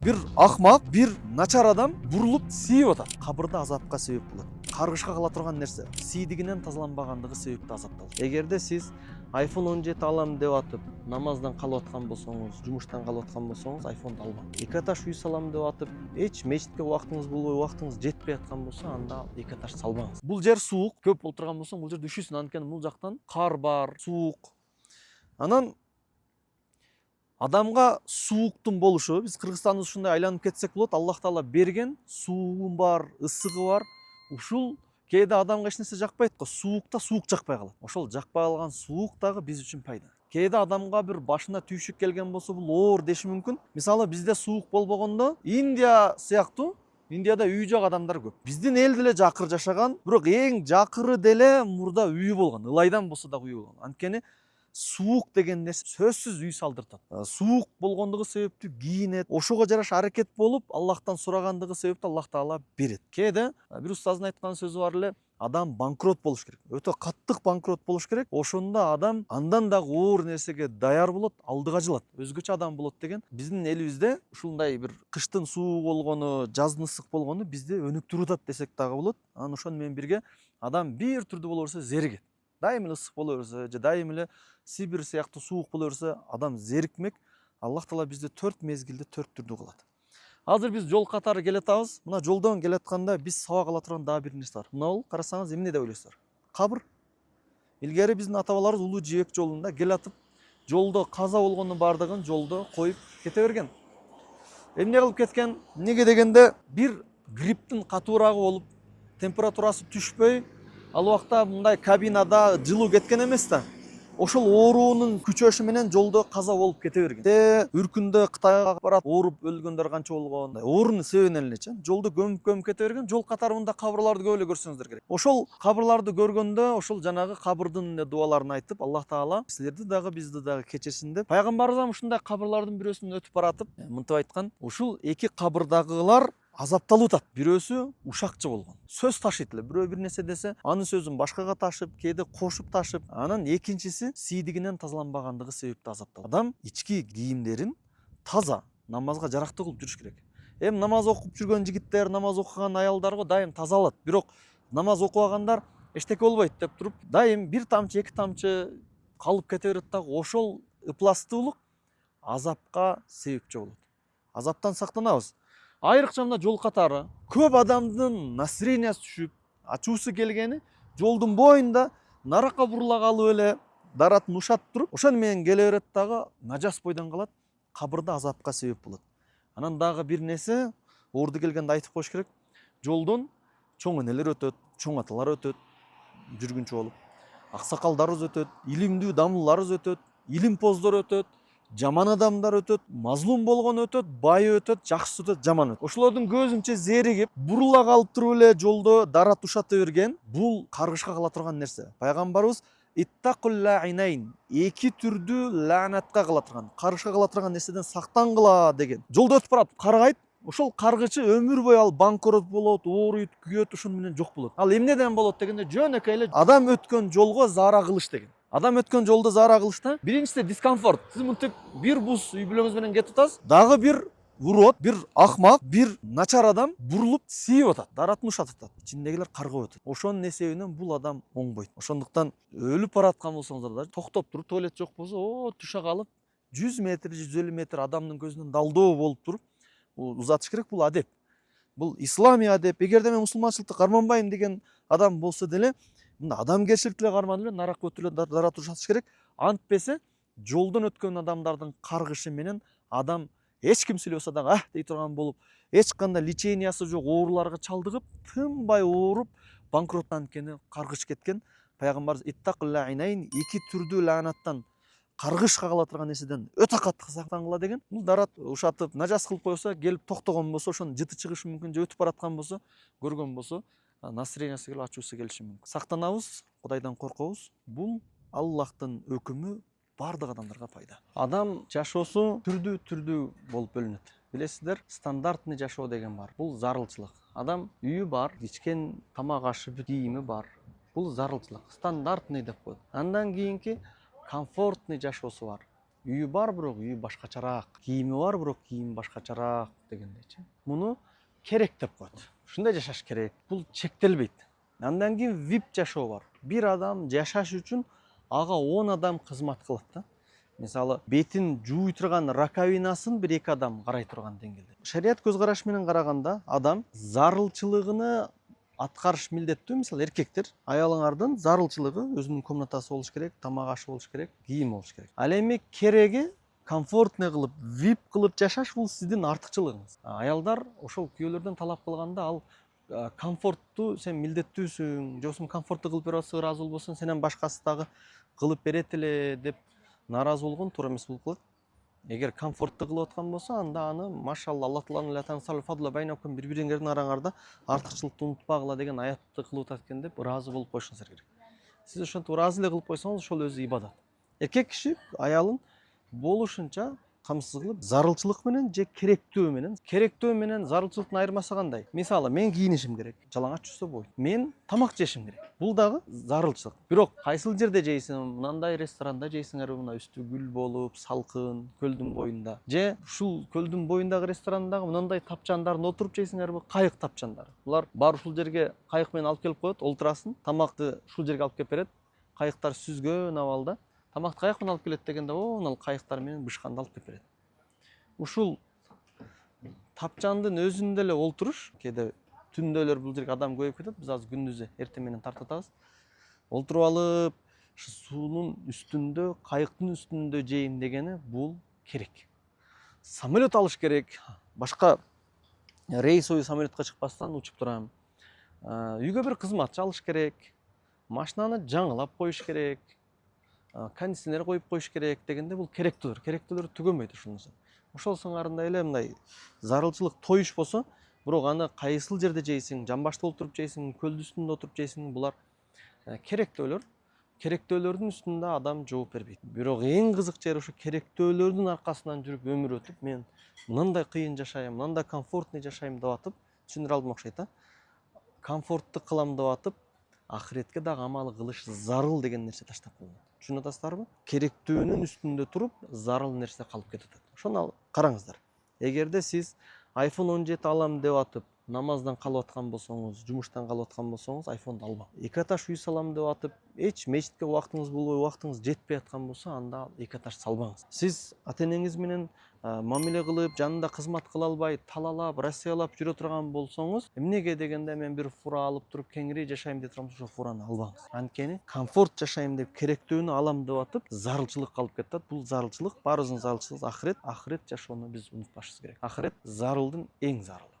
Bir акмак, bir начар адам бурулуп сийип атат. Кабырда азапка себеп болот. Каргышка кала турган нерсе сийдигинен тазаланбагандыгы себептүү азапталат. Эгерде сиз iPhone 17 алам деп атып, намаздан калып аткан болсоңуз, жумуштан калып аткан болсоңуз, iPhone'ду алмаңыз. 2 этаж үй салам деп атып, эч мечитке убактыңыз болбой, убактыңыз жетпей аткан болсо, анда 2 этаж салбаңыз. Бул жер суук, көп болуп турган болсоң, бул жерде üşүсүн, анткени бул жактан кар бар, суук. Анан адамга сууктун болушу, биз Кыргызстанды ушундай айланып кетсек болот, Аллах Таала берген, суугу бар, ысыгы бар. Ушул кээде адамга эч нерсе жакпайт го, суукта суук жакпай калат. Ошол жакпай калган суук дагы биз үчүн пайда. Кээде адамга бир башына түйшүк келген болсо, бул оор деши мүмкүн. Мисалы бизде суук болбогондо, Индия сыяктуу Индияда үй жок адамдар көп. Биздин эл деле жакыр жашаган, бирок эң жакыры деле мурда үйү болгон. Ылайдан болсо дагы үйү болгон. Анткени суук деген нерсе сөзсүз үй салдыртат. Суук болгондугу себептүү кийинет, ошого жараша аракет болуп, Аллахтан сурагандыгы себептүү Аллах Таала берет. Кээде бир устаздын айткан сөзү бар эле, адам банкрот болуш керек. Өтө каттык банкрот болуш керек. Ошондо адам андан дагы оор нерсеге даяр болот, алдыга жылат, өзгөчө адам болот деген. Биздин элибизде ушундай бир кыштын суук болгону, жаздын ысык болгону бизди өнүктүрүп атат десек дагы болот. Анан ошону менен бирге адам бир түрдүү боло берсе зеригет. Дайым эле ысык боло берсе, же дайым эле Сибир сыяктуу суук боло берсе, адам зерикмек. Аллах Таала бизди 4 мезгилде 4 түрдүү кылат. Азыр биз жол катары келатабыз. Мына жолдон келатканда биз сабак ала турган дагы бир нерсе бар. Мына бул карасаңыз эмне деп ойлойсуздар? Кабыр. Илгери биздин ата-бабаларыбыз улуу жибек жолунда келатып, жолдо каза болгондун бардыгын жолдо коюп кете берген. Эмне кылып кеткен? Эмнеге дегенде, бир грипптин катуурагы болуп, температурасы түшпөй, ал убакта мындай кабинада жылуу кеткен эмес да. Ошол оорунун күчөшү менен жолдо каза болуп кете берген. Үркүндө Кытайга барат, ооруп өлгөндөр канча болгон. Оорунун себебинен элечи жолдо көмүп кете берген. Жол катарында кабырларды көп эле көрсөңүздөр керек. Ошол кабырларды көргөндө, ошол жанагы кабырдын дуаларын айтып, Аллах Таала силерди дагы бизди дагы кечирсин деп. Пайгамбарыбыз ушундай кабырлардын бирөөсүнөн өтүп баратып, мынтип айткан: ушул эки кабырдагылар азапталып атат. Бирөөсү ушакчы болгон. Сөз ташыйт эле. Бирөө бир нерсе десе, анын сөзүн башкага ташып, кээде кошуп ташып, анан экинчиси сийдигинен тазаланбагандыгы себептүү азапталат. Адам ички кийимдерин таза, намазга жарактуу кылып жүрүш керек. Эми намаз окуп жүргөн жигиттер, намаз окуган аялдарга дайым таза алат. Бирок намаз окубагандар эчтеке болбойт деп туруп, дайым бир тамчы, эки тамчы калып кете берет дагы. Ошол ыпластуулук азапка себепчи болот. Азаптан сактанабыз. Айрыкча мына жол катары көп адамдын настроениясы түшүп, ачуусу келгени жолдун боюнда наракка бурула калып эле даратын ушатып туруп, ошону менен келе берет дагы нажас бойдон калат, кабырда азапка себеп болот. Анан дагы бир нерсе, орду келгенде айтып коюш керек. Жолдон чоң энелер өтөт, чоң аталар өтөт, жүргүнчү болуп. Аксакалдарыбыз өтөт, илимдүү дамылларыбыз өтөт, илимпоздор өтөт. Жаман адамдар өтөт, мазлум болгон өтөт, бай өтөт, жакшы өтөт, жаман өтөт. Ошолордун көзүнчө зеригип, бурула калып туруп эле жолдо дарат ушата берген, бул каргышка кала турган нерсе. Пайгамбарыбыз иттакул лаинайн, эки түрдүү лаанатка кала турган, каргышка кала турган нерседен сактангыла деген. Жолдо өтүп барат, каргайт. Ошол каргычы өмүр бою ал банкрот болот, ооруйт, күйөт, ошону менен жок болот. Ал эмнеден болот дегенде, жөнөкөй эле адам өткөн жолго заара кылыш деген. Адам өткөн жолдо заара кылышта биринчиси дискомфорт. Сиз мынтип бир бус үй бүлөңүз менен кетип атасыз, дагы бир урод, бир акмак, бир начар адам бурулуп сийип атат, даратын ушатып атат. Ичиндегилер каргап атат. Ошонун эсебинен бул адам оңбойт. Ошондуктан өлүп бараткан болсоңуздар да токтоп туруп, туалет жок болсо, түшө калып 100 метр, 150 метр адамдын көзүнөн далдоо болуп туруп узатыш керек. Бул адеп. Бул исламий адеп. Эгерде мен мусулманчылыкты карманбайм деген адам болсо деле, мында адамгерчиликти эле карманып эле наракка өтүп эле дарат ушатыш керек. Антпесе жолдон өткөн адамдардын каргышы менен адам эч ким сүйлөбөсө дагы дей турган болуп, эч кандай лечениясы жок ооруларга чалдыгып, тынбай ооруп, банкроттан анткени каргыш кеткен. Пайгамбарыбыз иттакул лаинайн, эки түрдүү лаанаттан, каргышка кала турган нерседен өтө катты сактангыла деген. Бул дарат ушатып, нажас кылып койсо, келип токтогон болсо, ошонун жыты чыгышы мүмкүн, же өтүп бараткан болсо, көргөн болсо, настроениясы келип ачуусу келиши мүмкүн. Сактанабыз, Кудайдан коркобуз. Бул Аллахтын өкүмү бардык адамдарга пайда. Адам жашоосу түрдүү болуп бөлүнөт. Билесиздер, стандартный жашоо деген бар. Бул зарылчылык. Адам үйү бар, ичкен тамак ашы, кийими бар. Бул зарылчылык, стандартный деп коет. Андан кийинки комфортный жашоосу бар. үйү бар бирок үйү башкачараак, кийими бар бирок кийими башкачараак дегендейчи. Муну керек деп коет. Ушундай жашаш керек. Бул чектелбейт. Андан кийин VIP жашоо бар. Бир адам жашаш үчүн ага 10 адам кызмат кылат да. Мисалы, бетин жууй турган раковинасын бир эки адам карай турган деңгээлде. Шарият көз карашы менен караганда, адам зарылчылыгыны аткарыш милдеттүү. Мисалы, эркектер аялыңардын зарылчылыгы өзүнүн комнатасы болуш керек, тамак ашы болуш керек, кийим болуш керек. Ал эми кереги комфортный кылып, VIP кылып жашаш бул сиздин артыкчылыгыңыз. Аялдар ошол күйөөлөрдөн талап кылганда, ал комфортту сен милдеттүүсүң, жоксун комфорттуу кылып берип атса ыраазы болбосоң, сенен башкасы дагы кылып берет эле деп наразы болгон туура эмес болуп калат. Эгер комфорттуу кылып аткан болсо, анда аны машалла Аллах Тааланын латансал фадла байнакум, бири-бириңердин араңарда артыкчылыкты унутпагыла деген аятты кылып атат экен деп ыраазы болуп коюшуңуздар керек. Сиз ошентип ыраазы эле кылып койсоңуз, ошол өзү ибадат. Эркек киши аялын болушунча камсыз кылып, зарылчылык менен же керектөө менен зарылчылыктын айырмасы кандай? Мисалы, мен кийинишим керек, жалаңач жүрсө болбойт. Мен тамак жешим керек. Бул дагы зарылчылык. Бирок кайсыл жерде жейсиң? Мындай ресторанда жейсиңерби, мына үстү гүл болуп, салкын, көлдүн боюнда. Же ушул көлдүн боюндагы ресторандагы мындай тапчандарда отуруп жейсиңерби, кайык тапчандары. Булар бар ушул жерге кайык менен алып келип коет, олтурасың, тамакты ушул жерге алып келип берет. Кайыктар сүзгөн абалда. Тамакты каяк менен алып келет дегенде, ал кайыктар менен бышканды алып келип берет. Ушул тапчандын өзүндө эле олтуруш, кээде түндөлөр бул жерге адам көбөйүп кетет, биз азыр күндүзү эртең менен тартып атабыз. Олтуруп алып, суунун үстүндө, кайыктын үстүндө жейм дегени бул керек. Самолет алыш керек, башка рейсовый самолетке чыкпастан учуп турам. Үйгө бир кызматчы алыш керек, машинаны жаңылап коюш керек, кондиционер коюп коюш керек дегенде бул керектүүлөр түгөнбөйт ушунусу. Ошол сыңарында эле мындай зарылчылык тоюш болсо, бирок аны кайсыл жерде жейсиң, жамбашта отуруп жейсиң, көлдүн үстүндө отуруп жейсиң, булар керектөөлөр. Керектөөлөрдүн үстүндө адам жооп бербейт. Бирок эң кызык жери ушу керектөөлөрдүн аркасынан жүрүп өмүр өтүп, мен мындай кыйын жашайм, мындай комфортный жашайм деп атып, түшүндүрө алдым окшойт да. Комфортту кылам деп атып, ахиретке дагы амал кылыш зарыл деген нерсе таштап коюлат. Түшүнүп атасыздарбы? Керектөөнүн үстүндө туруп, зарыл нерсе калып кетет. Ошону караңыздар. Эгерде сиз iPhone 17 алам деп атып, намаздан калып аткан болсоңуз, жумуштан калып аткан болсоңуз, iPhone'ду албаңыз. 2 этаж үй салам деп атып, эч мечитке убактыңыз болбой, убактыңыз жетпей аткан болсо, анда 2 этаж салбаңыз. Сиз ата-энеңиз менен мамиле кылып, жанында кызмат кыла албай, талалап, россиялап жүрө турган болсоңуз, эмнеге дегенде мен бир фура алып туруп кеңири жашайм деп турам, ошо фураны албаңыз. Анткени комфорт жашайм деп керектөөнү алам деп атып, зарылчылык калып кетет. Бул зарылчылык, баарыбыздын зарылчылыгыбыз ахирет жашоону биз унутпашыбыз керек. Ахирет зарылдын эң зарылы.